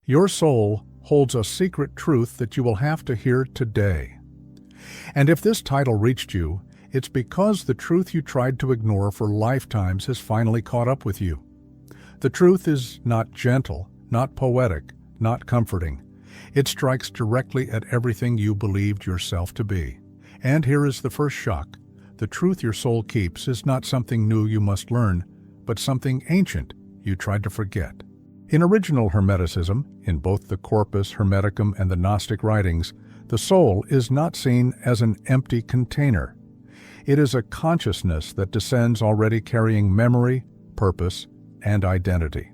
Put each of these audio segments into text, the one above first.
Your soul holds a secret truth that you will have to hear today. And if this title reached you, it's because the truth you tried to ignore for lifetimes has finally caught up with you. The truth is not gentle, not poetic, not comforting. It strikes directly at everything you believed yourself to be. And here is the first shock. The truth your soul keeps is not something new you must learn, but something ancient you tried to forget. In original Hermeticism, in both the Corpus Hermeticum and the Gnostic writings, the soul is not seen as an empty container. It is a consciousness that descends already carrying memory, purpose, and identity.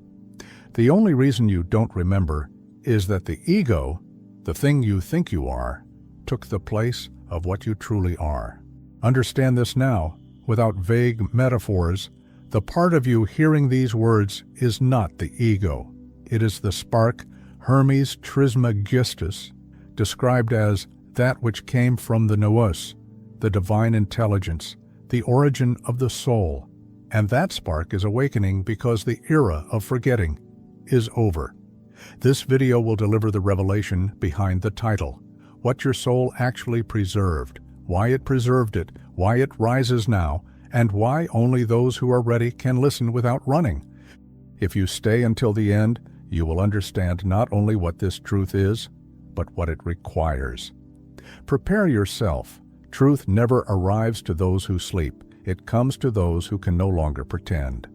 The only reason you don't remember is that the ego, the thing you think you are, took the place of what you truly are. Understand this now, without vague metaphors. The part of you hearing these words is not the ego. It is the spark Hermes Trismegistus described as that which came from the nous, the divine intelligence, the origin of the soul. And that spark is awakening because the era of forgetting is over. This video will deliver the revelation behind the title, what your soul actually preserved, why it preserved it, why it rises now, and why only those who are ready can listen without running. If you stay until the end, you will understand not only what this truth is, but what it requires. Prepare yourself. Truth never arrives to those who sleep. It comes to those who can no longer pretend.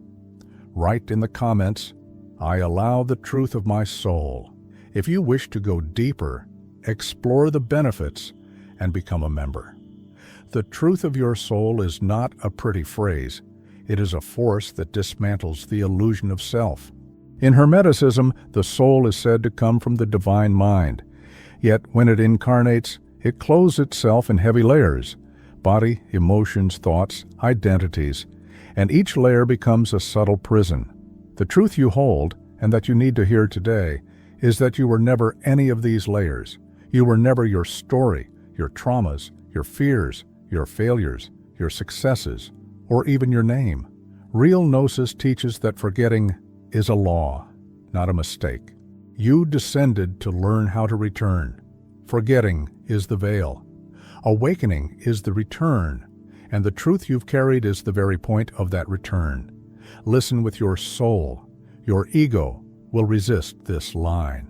Write in the comments, "I allow the truth of my soul." If you wish to go deeper, explore the benefits, and become a member. The truth of your soul is not a pretty phrase. It is a force that dismantles the illusion of self. In Hermeticism, the soul is said to come from the divine mind. Yet when it incarnates, it clothes itself in heavy layers: body, emotions, thoughts, identities, and each layer becomes a subtle prison. The truth you hold, and that you need to hear today, is that you were never any of these layers. You were never your story, your traumas, your fears, your failures, your successes, or even your name. Real gnosis teaches that forgetting is a law, not a mistake. You descended to learn how to return. Forgetting is the veil. Awakening is the return, and the truth you've carried is the very point of that return. Listen with your soul. Your ego will resist this line.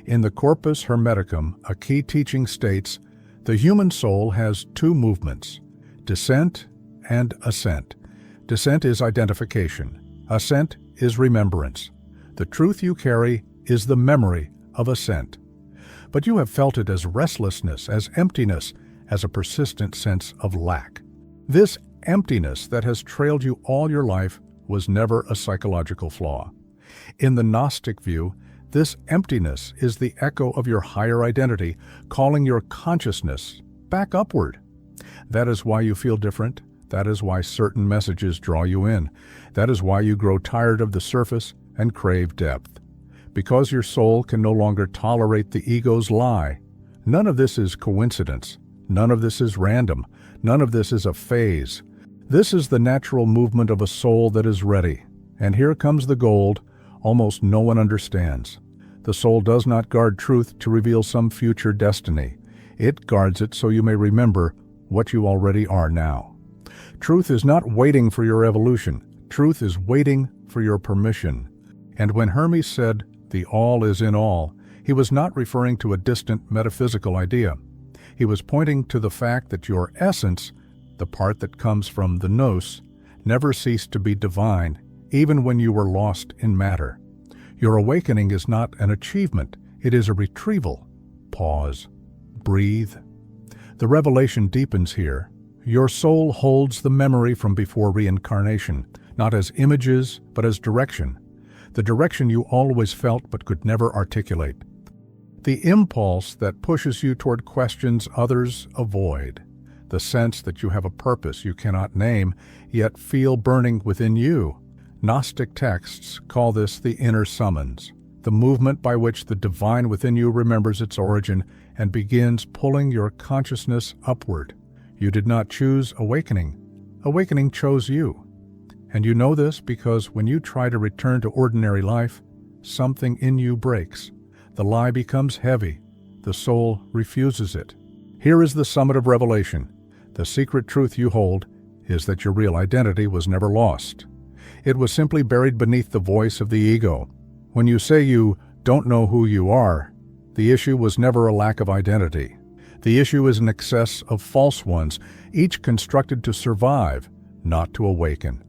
In the Corpus Hermeticum, a key teaching states, the human soul has two movements, descent and ascent. Descent is identification. Ascent is remembrance. The truth you carry is the memory of ascent. But you have felt it as restlessness, as emptiness, as a persistent sense of lack. This emptiness that has trailed you all your life was never a psychological flaw. In the Gnostic view, this emptiness is the echo of your higher identity, calling your consciousness back upward. That is why you feel different. That is why certain messages draw you in. That is why you grow tired of the surface and crave depth. Because your soul can no longer tolerate the ego's lie. None of this is coincidence. None of this is random. None of this is a phase. This is the natural movement of a soul that is ready. And here comes the gold almost no one understands. The soul does not guard truth to reveal some future destiny. It guards it so you may remember what you already are now. Truth is not waiting for your evolution. Truth is waiting for your permission. And when Hermes said, "The all is in all," he was not referring to a distant metaphysical idea. He was pointing to the fact that your essence, the part that comes from the nous, never ceased to be divine, even when you were lost in matter. Your awakening is not an achievement, it is a retrieval. Pause. Breathe. The revelation deepens here. Your soul holds the memory from before reincarnation, not as images, but as direction. The direction you always felt but could never articulate. The impulse that pushes you toward questions others avoid. The sense that you have a purpose you cannot name, yet feel burning within you. Gnostic texts call this the inner summons, the movement by which the divine within you remembers its origin and begins pulling your consciousness upward. You did not choose awakening. Awakening chose you. And you know this because when you try to return to ordinary life, something in you breaks. The lie becomes heavy. The soul refuses it. Here is the summit of revelation. The secret truth you hold is that your real identity was never lost. It was simply buried beneath the voice of the ego. When you say you don't know who you are, the issue was never a lack of identity. The issue is an excess of false ones, each constructed to survive, not to awaken.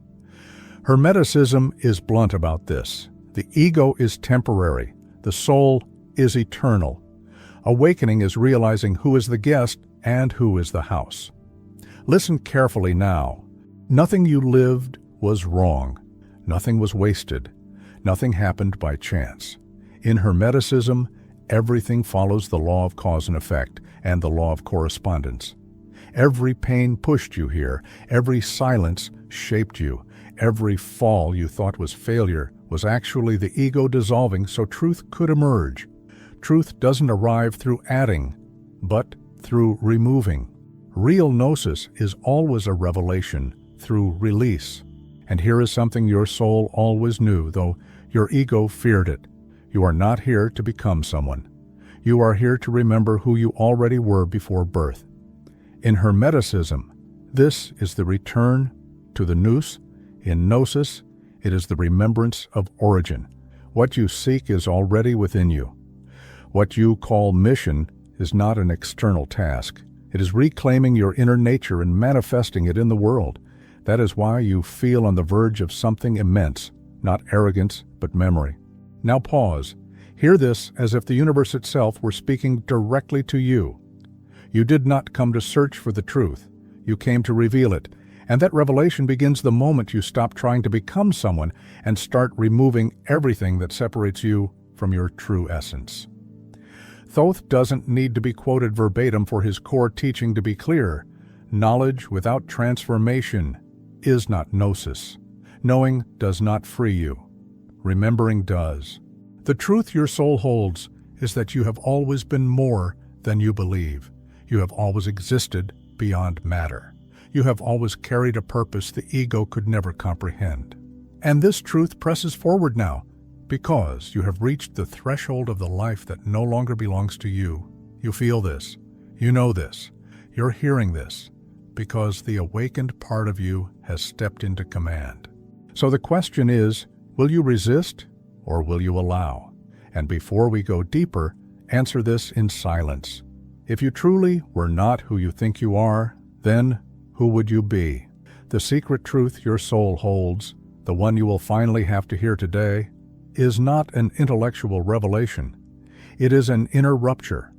Hermeticism is blunt about this. The ego is temporary. The soul is eternal. Awakening is realizing who is the guest and who is the house. Listen carefully now. Nothing you lived was wrong. Nothing was wasted. Nothing happened by chance. In Hermeticism, everything follows the law of cause and effect and the law of correspondence. Every pain pushed you here. Every silence shaped you. Every fall you thought was failure was actually the ego dissolving so truth could emerge. Truth doesn't arrive through adding, but through removing. Real gnosis is always a revelation through release. And here is something your soul always knew, though your ego feared it. You are not here to become someone. You are here to remember who you already were before birth. In Hermeticism, this is the return to the nous. In Gnosis, it is the remembrance of origin. What you seek is already within you. What you call mission is not an external task. It is reclaiming your inner nature and manifesting it in the world. That is why you feel on the verge of something immense, not arrogance, but memory. Now pause. Hear this as if the universe itself were speaking directly to you. You did not come to search for the truth. You came to reveal it. And that revelation begins the moment you stop trying to become someone and start removing everything that separates you from your true essence. Thoth doesn't need to be quoted verbatim for his core teaching to be clear. Knowledge without transformation is not gnosis. Knowing does not free you. Remembering does. The truth your soul holds is that you have always been more than you believe. You have always existed beyond matter. You have always carried a purpose the ego could never comprehend. And this truth presses forward now, because you have reached the threshold of the life that no longer belongs to you. You feel this. You know this. You're hearing this, because the awakened part of you has stepped into command. So the question is, will you resist or will you allow? And before we go deeper, answer this in silence. If you truly were not who you think you are, then who would you be? The secret truth your soul holds, the one you will finally have to hear today, is not an intellectual revelation. It is an inner rupture.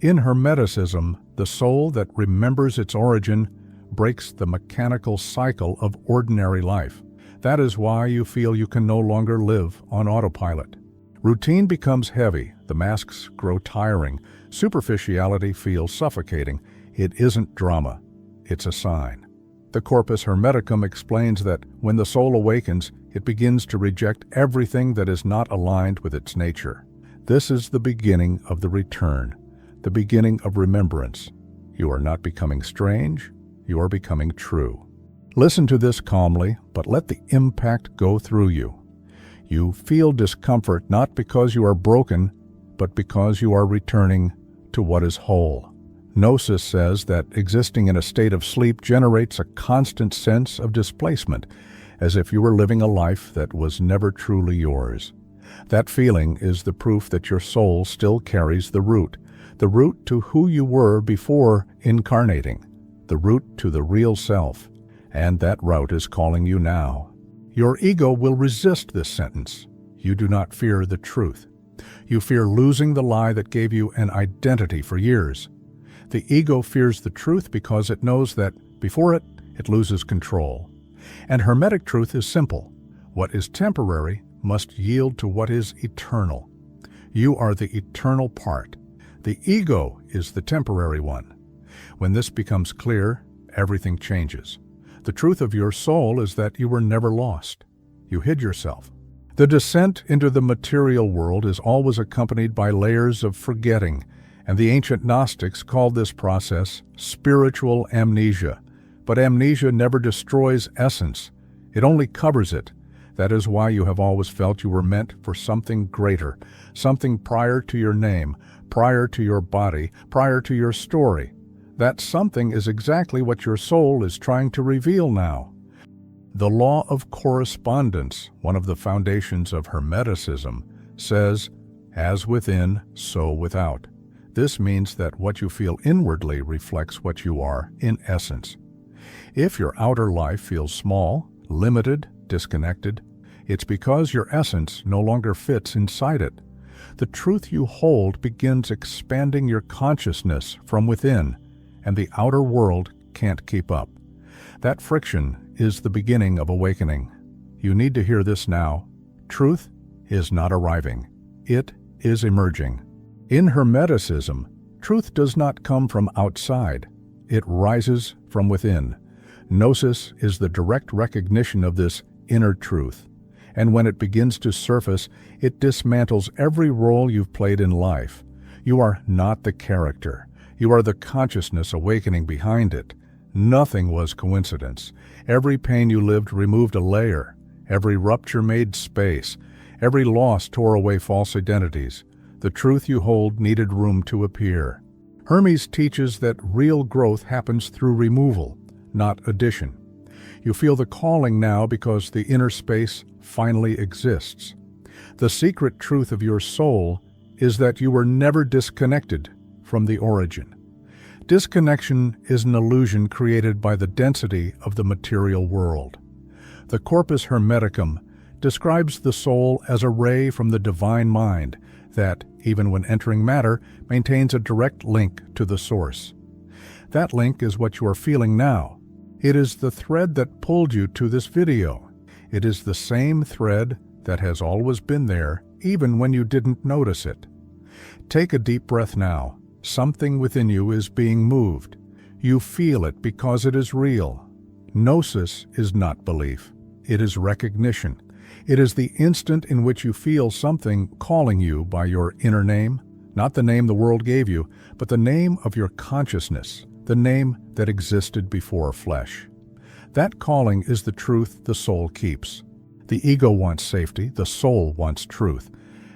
In Hermeticism, the soul that remembers its origin breaks the mechanical cycle of ordinary life. That is why you feel you can no longer live on autopilot. Routine becomes heavy, the masks grow tiring, superficiality feels suffocating. It isn't drama. It's a sign. The Corpus Hermeticum explains that when the soul awakens, it begins to reject everything that is not aligned with its nature. This is the beginning of the return, the beginning of remembrance. You are not becoming strange, you are becoming true. Listen to this calmly, but let the impact go through you. You feel discomfort not because you are broken, but because you are returning to what is whole. Gnosis says that existing in a state of sleep generates a constant sense of displacement, as if you were living a life that was never truly yours. That feeling is the proof that your soul still carries the root to who you were before incarnating, the root to the real self, and that route is calling you now. Your ego will resist this sentence. You do not fear the truth. You fear losing the lie that gave you an identity for years. The ego fears the truth because it knows that before it loses control. And Hermetic truth is simple. What is temporary must yield to what is eternal. You are the eternal part. The ego is the temporary one. When this becomes clear, everything changes. The truth of your soul is that you were never lost. You hid yourself. The descent into the material world is always accompanied by layers of forgetting, and the ancient Gnostics called this process spiritual amnesia. But amnesia never destroys essence. It only covers it. That is why you have always felt you were meant for something greater, something prior to your name, prior to your body, prior to your story. That something is exactly what your soul is trying to reveal now. The law of correspondence, one of the foundations of Hermeticism, says, "As within, so without." This means that what you feel inwardly reflects what you are in essence. If your outer life feels small, limited, disconnected, it's because your essence no longer fits inside it. The truth you hold begins expanding your consciousness from within, and the outer world can't keep up. That friction is the beginning of awakening. You need to hear this now. Truth is not arriving. It is emerging. In Hermeticism, truth does not come from outside. It rises from within. Gnosis is the direct recognition of this inner truth. And when it begins to surface, it dismantles every role you've played in life. You are not the character. You are the consciousness awakening behind it. Nothing was coincidence. Every pain you lived removed a layer. Every rupture made space. Every loss tore away false identities. The truth you hold needed room to appear. Hermes teaches that real growth happens through removal, not addition. You feel the calling now because the inner space finally exists. The secret truth of your soul is that you were never disconnected from the origin. Disconnection is an illusion created by the density of the material world. The Corpus Hermeticum describes the soul as a ray from the divine mind that, even when entering matter, maintains a direct link to the source. That link is what you are feeling now. It is the thread that pulled you to this video. It is the same thread that has always been there, even when you didn't notice it. Take a deep breath now. Something within you is being moved. You feel it because it is real. Gnosis is not belief. It is recognition. It is the instant in which you feel something calling you by your inner name, not the name the world gave you, but the name of your consciousness, the name that existed before flesh. That calling is the truth the soul keeps. The ego wants safety, the soul wants truth.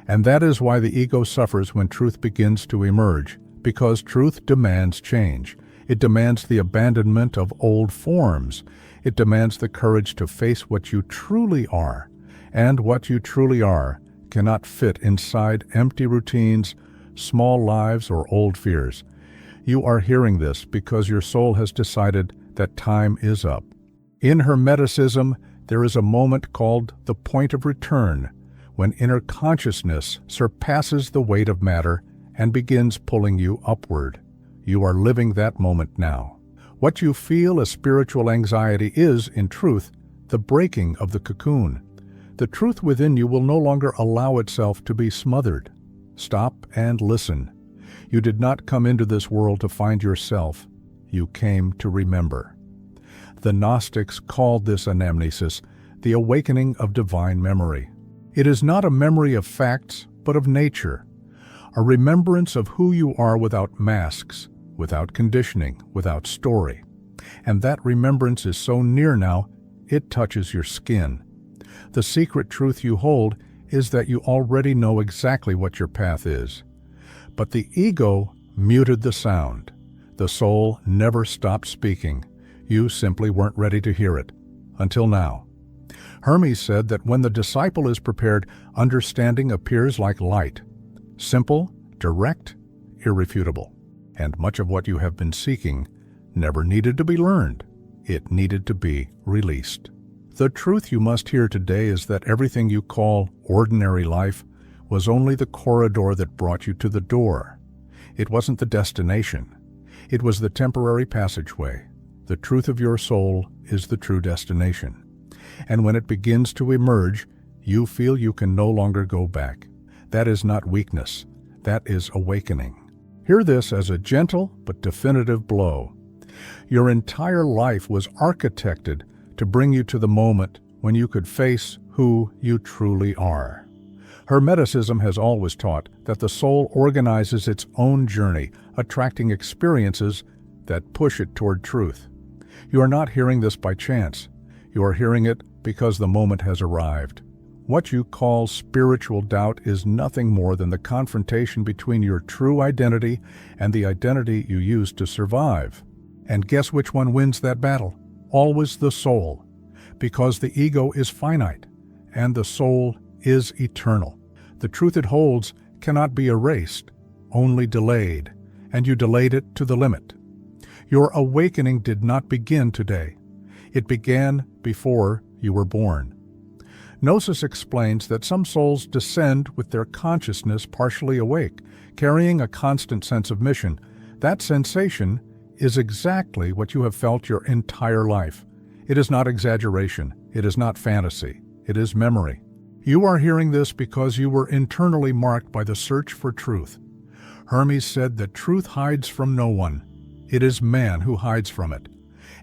And that is why the ego suffers when truth begins to emerge, because truth demands change. It demands the abandonment of old forms. It demands the courage to face what you truly are. And what you truly are cannot fit inside empty routines, small lives, or old fears. You are hearing this because your soul has decided that time is up. In Hermeticism, there is a moment called the point of return, when inner consciousness surpasses the weight of matter and begins pulling you upward. You are living that moment now. What you feel as spiritual anxiety is, in truth, the breaking of the cocoon. The truth within you will no longer allow itself to be smothered. Stop and listen. You did not come into this world to find yourself. You came to remember. The Gnostics called this anamnesis the awakening of divine memory. It is not a memory of facts, but of nature. A remembrance of who you are without masks, without conditioning, without story. And that remembrance is so near now, it touches your skin. The secret truth you hold is that you already know exactly what your path is. But the ego muted the sound. The soul never stopped speaking. You simply weren't ready to hear it. Until now. Hermes said that when the disciple is prepared, understanding appears like light. Simple, direct, irrefutable. And much of what you have been seeking never needed to be learned. It needed to be released. The truth you must hear today is that everything you call ordinary life was only the corridor that brought you to the door. It wasn't the destination. It was the temporary passageway. The truth of your soul is the true destination. And when it begins to emerge, you feel you can no longer go back. That is not weakness. That is awakening. Hear this as a gentle but definitive blow. Your entire life was architected to bring you to the moment when you could face who you truly are. Hermeticism has always taught that the soul organizes its own journey, attracting experiences that push it toward truth. You are not hearing this by chance. You are hearing it because the moment has arrived. What you call spiritual doubt is nothing more than the confrontation between your true identity and the identity you used to survive. And guess which one wins that battle? Always the soul, because the ego is finite and the soul is eternal. The truth it holds cannot be erased, only delayed, and you delayed it to the limit. Your awakening did not begin today. It began before you were born. Gnosis explains that some souls descend with their consciousness partially awake, carrying a constant sense of mission. That sensation is exactly what you have felt your entire life. It is not exaggeration. It is not fantasy. It is memory. You are hearing this because you were internally marked by the search for truth. Hermes said that truth hides from no one. It is man who hides from it.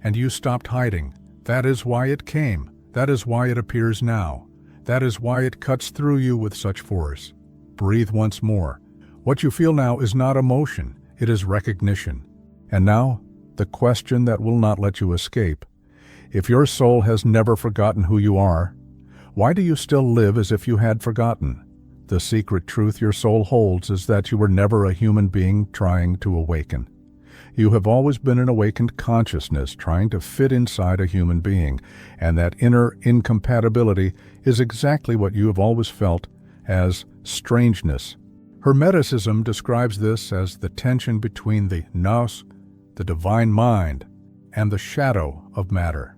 And you stopped hiding. That is why it came. That is why it appears now. That is why it cuts through you with such force. Breathe once more. What you feel now is not emotion. It is recognition. And now, the question that will not let you escape. If your soul has never forgotten who you are, why do you still live as if you had forgotten? The secret truth your soul holds is that you were never a human being trying to awaken. You have always been an awakened consciousness trying to fit inside a human being, and that inner incompatibility is exactly what you have always felt as strangeness. Hermeticism describes this as the tension between the nous, the divine mind, and the shadow of matter.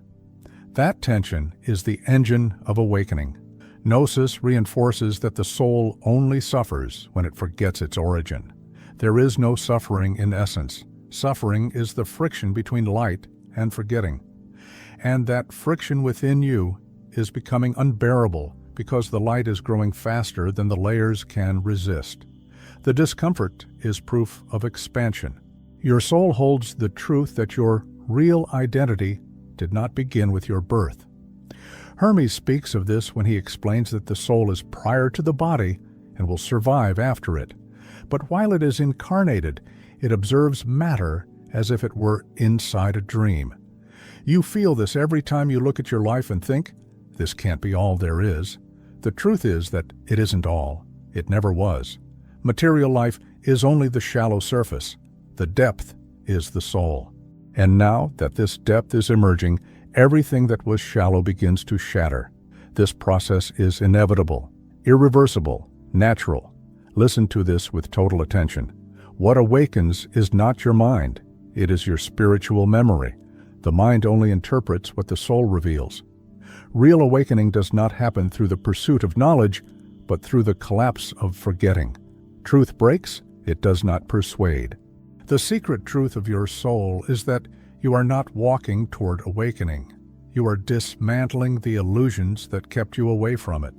That tension is the engine of awakening. Gnosis reinforces that the soul only suffers when it forgets its origin. There is no suffering in essence. Suffering is the friction between light and forgetting. And that friction within you is becoming unbearable because the light is growing faster than the layers can resist. The discomfort is proof of expansion. Your soul holds the truth that your real identity did not begin with your birth. Hermes speaks of this when he explains that the soul is prior to the body and will survive after it. But while it is incarnated, it observes matter as if it were inside a dream. You feel this every time you look at your life and think, this can't be all there is. The truth is that it isn't all. It never was. Material life is only the shallow surface. The depth is the soul. And now that this depth is emerging, everything that was shallow begins to shatter. This process is inevitable, irreversible, natural. Listen to this with total attention. What awakens is not your mind. It is your spiritual memory. The mind only interprets what the soul reveals. Real awakening does not happen through the pursuit of knowledge, but through the collapse of forgetting. Truth breaks, it does not persuade. The secret truth of your soul is that you are not walking toward awakening. You are dismantling the illusions that kept you away from it.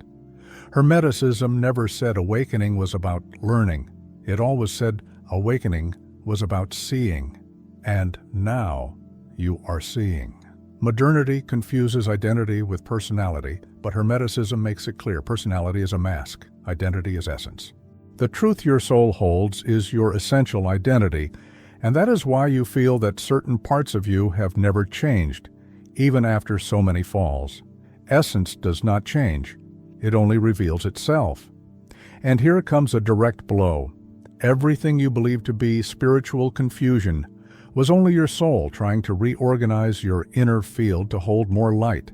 Hermeticism never said awakening was about learning. It always said awakening was about seeing. And now you are seeing. Modernity confuses identity with personality, but Hermeticism makes it clear personality is a mask, identity is essence. The truth your soul holds is your essential identity, and that is why you feel that certain parts of you have never changed, even after so many falls. Essence does not change. It only reveals itself. And here comes a direct blow. Everything you believe to be spiritual confusion was only your soul trying to reorganize your inner field to hold more light.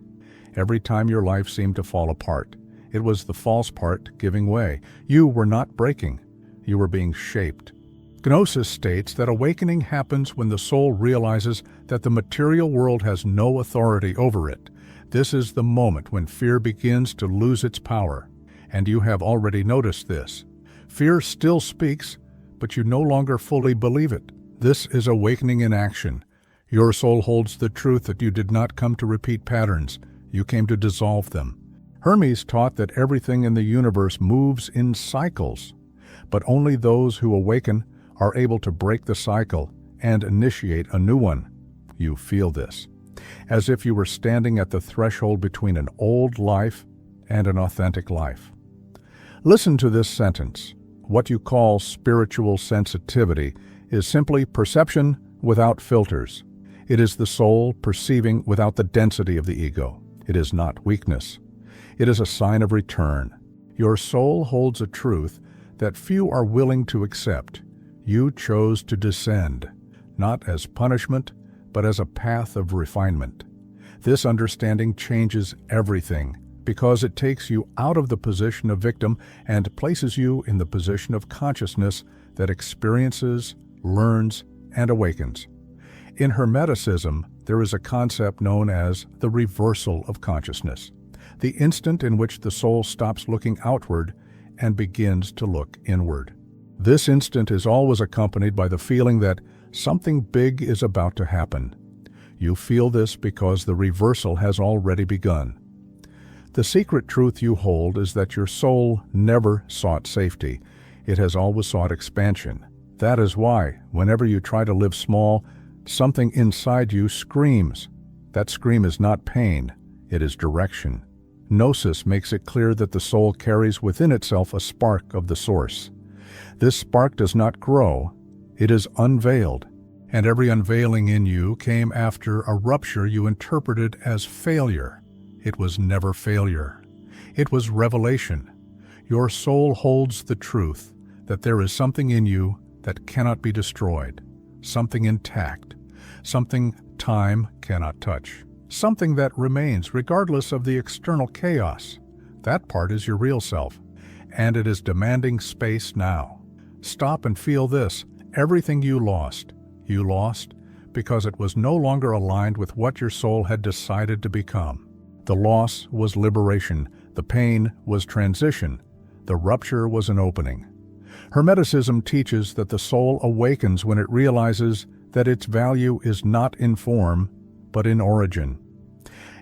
Every time your life seemed to fall apart, it was the false part giving way. You were not breaking. You were being shaped. Gnosis states that awakening happens when the soul realizes that the material world has no authority over it. This is the moment when fear begins to lose its power, and you have already noticed this. Fear still speaks, but you no longer fully believe it. This is awakening in action. Your soul holds the truth that you did not come to repeat patterns. You came to dissolve them. Hermes taught that everything in the universe moves in cycles, but only those who awaken are able to break the cycle and initiate a new one. You feel this, as if you were standing at the threshold between an old life and an authentic life. Listen to this sentence. What you call spiritual sensitivity is simply perception without filters. It is the soul perceiving without the density of the ego. It is not weakness. It is a sign of return. Your soul holds a truth that few are willing to accept. You chose to descend, not as punishment, but as a path of refinement. This understanding changes everything because it takes you out of the position of victim and places you in the position of consciousness that experiences, learns, and awakens. In Hermeticism, there is a concept known as the reversal of consciousness, the instant in which the soul stops looking outward and begins to look inward. This instant is always accompanied by the feeling that something big is about to happen. You feel this because the reversal has already begun. The secret truth you hold is that your soul never sought safety. It has always sought expansion. That is why, whenever you try to live small, something inside you screams. That scream is not pain, it is direction. Gnosis makes it clear that the soul carries within itself a spark of the source. This spark does not grow, it is unveiled. And every unveiling in you came after a rupture you interpreted as failure. It was never failure. It was revelation. Your soul holds the truth that there is something in you that cannot be destroyed, something intact, something time cannot touch, something that remains regardless of the external chaos. That part is your real self, and it is demanding space now. Stop and feel this. Everything you lost because it was no longer aligned with what your soul had decided to become. The loss was liberation, the pain was transition, the rupture was an opening. Hermeticism teaches that the soul awakens when it realizes that its value is not in form, but in origin.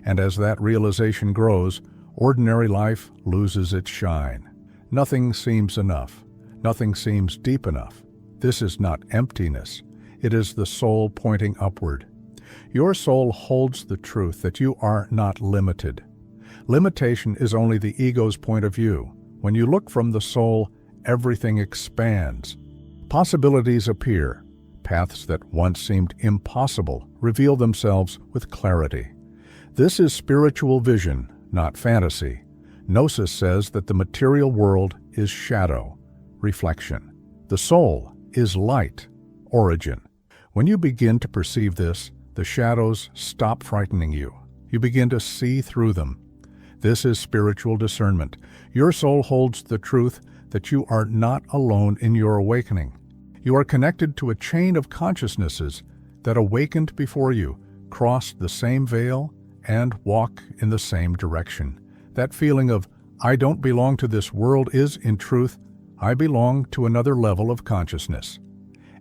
And as that realization grows, ordinary life loses its shine. Nothing seems enough. Nothing seems deep enough. This is not emptiness. It is the soul pointing upward. Your soul holds the truth that you are not limited. Limitation is only the ego's point of view. When you look from the soul, everything expands. Possibilities appear. Paths that once seemed impossible reveal themselves with clarity. This is spiritual vision, not fantasy. Gnosis says that the material world is shadow, reflection. The soul is light, origin. When you begin to perceive this, the shadows stop frightening you. You begin to see through them. This is spiritual discernment. Your soul holds the truth that you are not alone in your awakening. You are connected to a chain of consciousnesses that awakened before you, crossed the same veil, and walk in the same direction. That feeling of, I don't belong to this world is, in truth, I belong to another level of consciousness.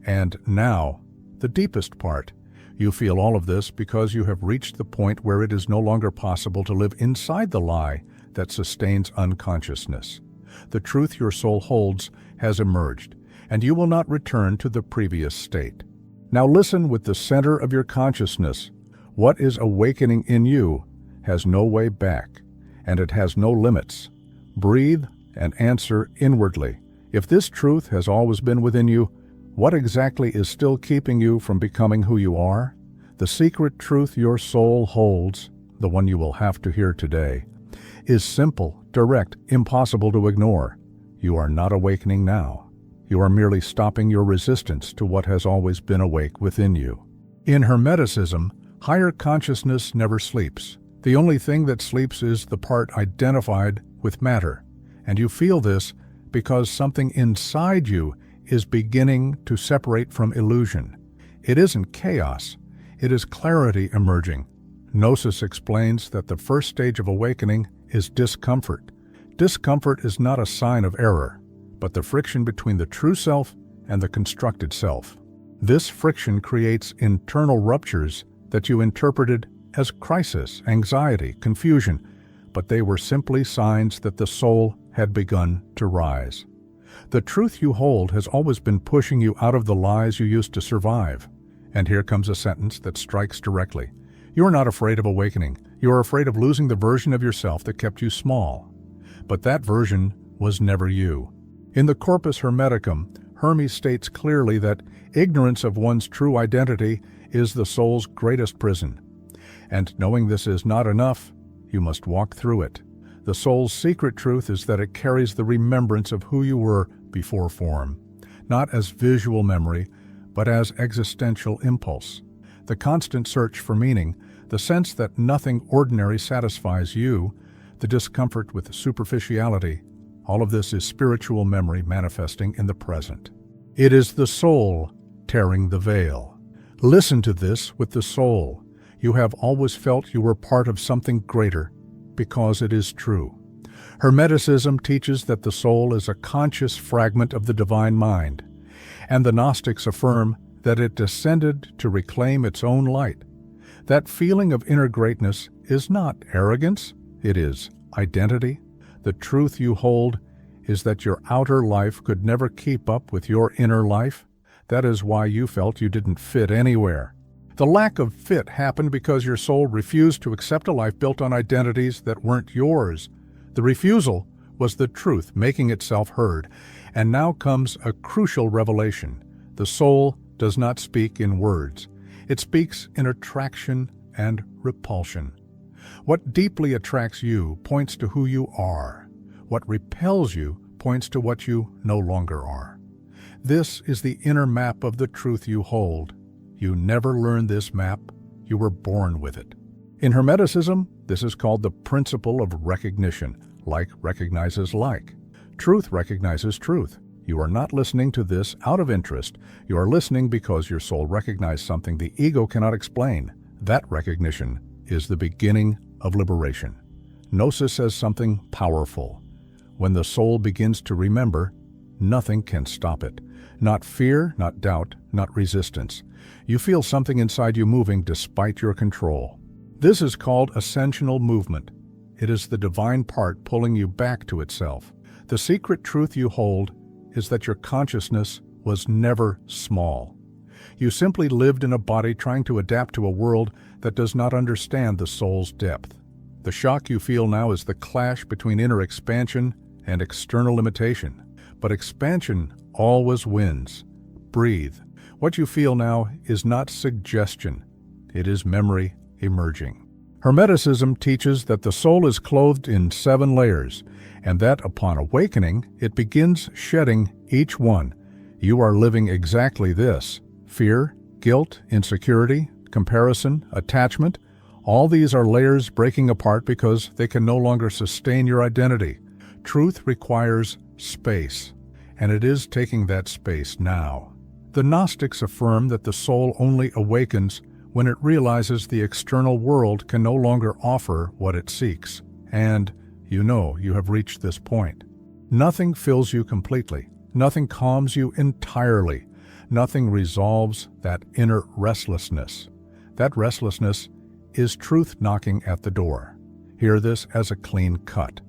And now, the deepest part, you feel all of this because you have reached the point where it is no longer possible to live inside the lie that sustains unconsciousness. The truth your soul holds has emerged, and you will not return to the previous state. Now listen with the center of your consciousness. What is awakening in you has no way back, and it has no limits. Breathe and answer inwardly. If this truth has always been within you, what exactly is still keeping you from becoming who you are? The secret truth your soul holds, the one you will have to hear today, is simple, direct, impossible to ignore. You are not awakening now. You are merely stopping your resistance to what has always been awake within you. In Hermeticism, higher consciousness never sleeps. The only thing that sleeps is the part identified with matter. And you feel this because something inside you is beginning to separate from illusion. It isn't chaos, it is clarity emerging. Gnosis explains that the first stage of awakening is discomfort. Discomfort is not a sign of error, but the friction between the true self and the constructed self. This friction creates internal ruptures that you interpreted as crisis, anxiety, confusion, but they were simply signs that the soul had begun to rise. The truth you hold has always been pushing you out of the lies you used to survive. And here comes a sentence that strikes directly. You are not afraid of awakening. You are afraid of losing the version of yourself that kept you small. But that version was never you. In the Corpus Hermeticum, Hermes states clearly that ignorance of one's true identity is the soul's greatest prison. And knowing this is not enough, you must walk through it. The soul's secret truth is that it carries the remembrance of who you were before form, not as visual memory, but as existential impulse. The constant search for meaning, the sense that nothing ordinary satisfies you, the discomfort with superficiality, all of this is spiritual memory manifesting in the present. It is the soul tearing the veil. Listen to this with the soul. You have always felt you were part of something greater, because it is true. Hermeticism teaches that the soul is a conscious fragment of the divine mind, and the Gnostics affirm that it descended to reclaim its own light. That feeling of inner greatness is not arrogance, it is identity. The truth you hold is that your outer life could never keep up with your inner life. That is why you felt you didn't fit anywhere. The lack of fit happened because your soul refused to accept a life built on identities that weren't yours. The refusal was the truth making itself heard. And now comes a crucial revelation. The soul does not speak in words. It speaks in attraction and repulsion. What deeply attracts you points to who you are. What repels you points to what you no longer are. This is the inner map of the truth you hold. You never learned this map, you were born with it. In Hermeticism, this is called the principle of recognition. Like recognizes like. Truth recognizes truth. You are not listening to this out of interest. You are listening because your soul recognized something the ego cannot explain. That recognition is the beginning of liberation. Gnosis says something powerful. When the soul begins to remember, nothing can stop it. Not fear, not doubt, not resistance. You feel something inside you moving despite your control. This is called ascensional movement. It is the divine part pulling you back to itself. The secret truth you hold is that your consciousness was never small. You simply lived in a body trying to adapt to a world that does not understand the soul's depth. The shock you feel now is the clash between inner expansion and external limitation. But expansion always wins. Breathe. What you feel now is not suggestion. It is memory emerging. Hermeticism teaches that the soul is clothed in 7 layers, and that upon awakening, it begins shedding each one. You are living exactly this. Fear, guilt, insecurity, comparison, attachment, all these are layers breaking apart because they can no longer sustain your identity. Truth requires space, and it is taking that space now. The Gnostics affirm that the soul only awakens when it realizes the external world can no longer offer what it seeks. And you know you have reached this point. Nothing fills you completely. Nothing calms you entirely. Nothing resolves that inner restlessness. That restlessness is truth knocking at the door. Hear this as a clean cut.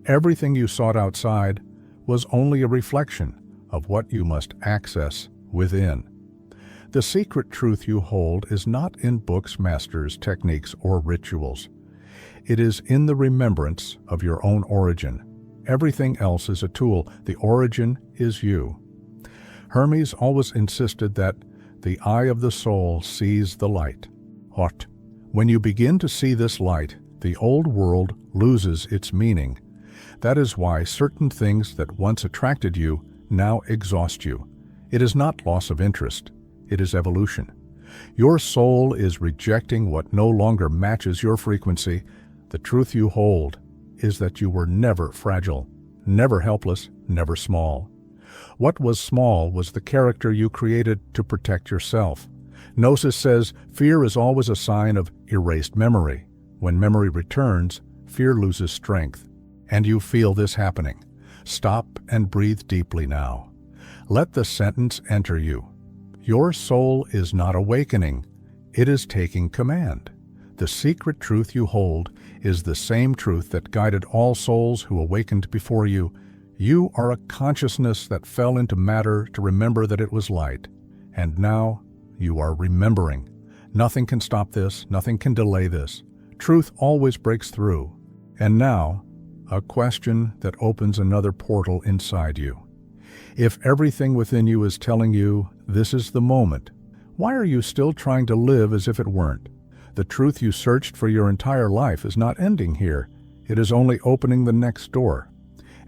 Everything you sought outside was only a reflection of what you must access within. The secret truth you hold is not in books, masters, techniques, or rituals. It is in the remembrance of your own origin. Everything else is a tool. The origin is you. Hermes always insisted that the eye of the soul sees the light. What? When you begin to see this light, the old world loses its meaning. That is why certain things that once attracted you now exhaust you. It is not loss of interest. It is evolution. Your soul is rejecting what no longer matches your frequency. The truth you hold is that you were never fragile, never helpless, never small. What was small was the character you created to protect yourself. Gnosis says fear is always a sign of erased memory. When memory returns, fear loses strength. And you feel this happening. Stop and breathe deeply now. Let the sentence enter you. Your soul is not awakening. It is taking command. The secret truth you hold is the same truth that guided all souls who awakened before you. You are a consciousness that fell into matter to remember that it was light. And now you are remembering. Nothing can stop this. Nothing can delay this. Truth always breaks through. And now, a question that opens another portal inside you. If everything within you is telling you this is the moment, why are you still trying to live as if it weren't? The truth you searched for your entire life is not ending here. It is only opening the next door.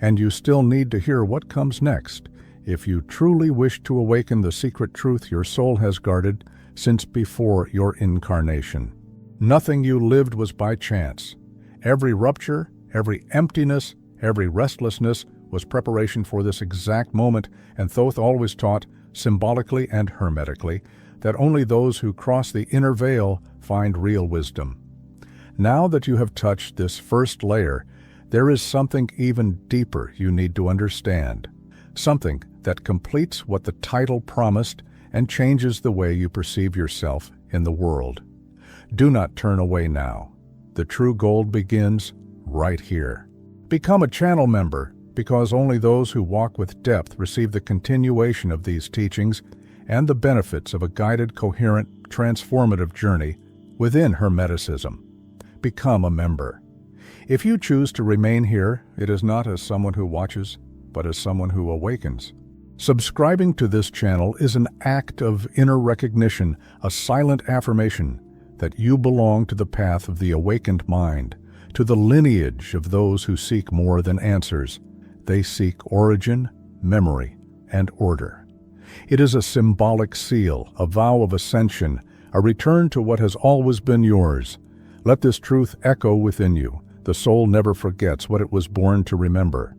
And you still need to hear what comes next if you truly wish to awaken the secret truth your soul has guarded since before your incarnation. Nothing you lived was by chance. Every rupture, every emptiness, every restlessness was preparation for this exact moment, and Thoth always taught, symbolically and hermetically, that only those who cross the inner veil find real wisdom. Now that you have touched this first layer, there is something even deeper you need to understand. Something that completes what the title promised and changes the way you perceive yourself in the world. Do not turn away now. The true gold begins right here. Become a channel member, because only those who walk with depth receive the continuation of these teachings and the benefits of a guided, coherent, transformative journey within Hermeticism. Become a member. If you choose to remain here, it is not as someone who watches, but as someone who awakens. Subscribing to this channel is an act of inner recognition, a silent affirmation that you belong to the path of the awakened mind, to the lineage of those who seek more than answers. They seek origin, memory, and order. It is a symbolic seal, a vow of ascension, a return to what has always been yours. Let this truth echo within you. The soul never forgets what it was born to remember.